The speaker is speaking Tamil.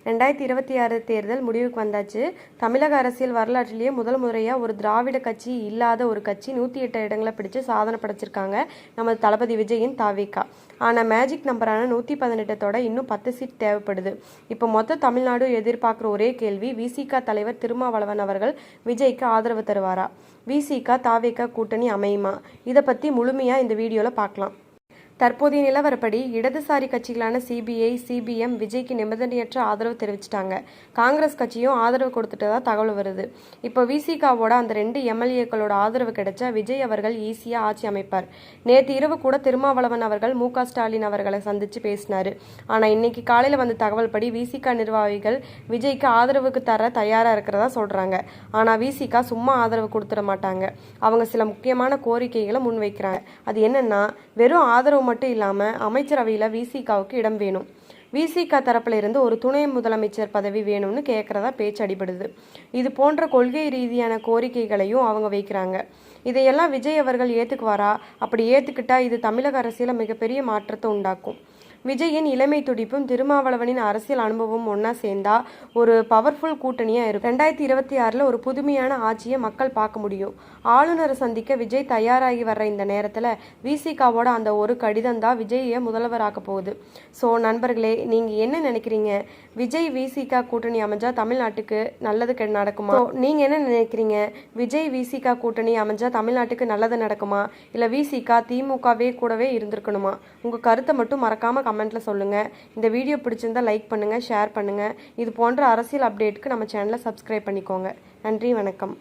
2026 தேர்தல் முடிவுக்கு வந்தாச்சு. தமிழக அரசியல் வரலாற்றிலேயே முதல் முறையாக ஒரு திராவிட கட்சி இல்லாத ஒரு கட்சி 108 இடங்களை பிடிச்சு சாதனை படைச்சிருக்காங்க நமது தளபதி விஜயின் தாவேகா. ஆனால் மேஜிக் நம்பரான 118 இன்னும் 10 சீட் தேவைப்படுது. இப்போ மொத்த தமிழ்நாடு எதிர்பார்க்குற ஒரே கேள்வி, விசிக தலைவர் திருமாவளவன் அவர்கள் விஜய்க்கு ஆதரவு தருவாரா? விசிக தாவேகா கூட்டணி அமையுமா? இதை பற்றி முழுமையாக இந்த வீடியோவில் பார்க்கலாம். தற்போதைய நிலவரப்படி இடதுசாரி கட்சிகளான சிபிஐ, சிபிஎம் விஜய்க்கு நிபந்தனையற்ற ஆதரவு தெரிவிச்சிட்டாங்க. காங்கிரஸ் கட்சியும் ஆதரவு கொடுத்துட்டதா தகவல் வருது. இப்போ விசிகாவோட அந்த 2 எம்எல்ஏக்களோட ஆதரவு கிடைச்சா விஜய் அவர்கள் ஈஸியாக ஆட்சி அமைப்பார். நேற்று இரவு கூட திருமாவளவன் அவர்கள் மு.க. ஸ்டாலின் அவர்களை சந்திச்சு பேசினாரு. ஆனால் இன்னைக்கு காலையில் வந்த தகவல் படி விசிக நிர்வாகிகள் விஜய்க்கு ஆதரவுக்கு தர தயாராக இருக்கிறதா சொல்றாங்க. ஆனால் விசிக சும்மா ஆதரவு கொடுத்துட மாட்டாங்க. அவங்க சில முக்கியமான கோரிக்கைகளை முன்வைக்கிறாங்க. அது என்னன்னா, வெறும் ஆதரவு மட்டும் இல்லாமல் அமைச்சரவையில் விசிகாவுக்கு இடம் வேணும். விசிக தரப்புல இருந்து ஒரு துணை முதலமைச்சர் பதவி வேணும்னு கேட்குறதா பேச்சு அடிபடுது. இது போன்ற கொள்கை ரீதியான கோரிக்கைகளையும் அவங்க வைக்கிறாங்க. இதையெல்லாம் விஜய் அவர்கள் ஏற்றுக்குவாரா? அப்படி ஏற்றுக்கிட்டா இது தமிழக அரசியலில் மிகப்பெரிய மாற்றத்தை உண்டாக்கும். விஜயின் இளமை துடிப்பும் திருமாவளவனின் அரசியல் அனுபவமும் ஒன்றா சேர்ந்தா ஒரு பவர்ஃபுல் கூட்டணியாக இருக்கும். 2026 ஒரு புதுமையான ஆட்சியை மக்கள் பார்க்க முடியும். ஆளுநரை சந்திக்க விஜய் தயாராகி வர்ற இந்த நேரத்தில் விசிகாவோட அந்த ஒரு கடிதம் தான் விஜயை முதல்வராக்க போகுது. ஸோ நண்பர்களே, நீங்கள் என்ன நினைக்கிறீங்க? விஜய் விசிக கூட்டணி அமைஞ்சா தமிழ்நாட்டுக்கு நல்லது நடக்குமா? நீங்கள் என்ன நினைக்கிறீங்க? விஜய் விசிக கூட்டணி அமைஞ்சா தமிழ்நாட்டுக்கு நல்லது நடக்குமா? இல்லை விசிக திமுகவே கூடவே இருந்திருக்கணுமா? உங்கள் கருத்தை மட்டும் மறக்காமல் கமெண்ட்ல சொல்லுங்க. இந்த வீடியோ பிடிச்சிருந்தா லைக் பண்ணுங்க, ஷேர் பண்ணுங்க. இது போன்ற அரசியல் அப்டேட்டுக்கு நம்ம சேனலை சப்ஸ்கிரைப் பண்ணிக்கோங்க. நன்றி, வணக்கம்.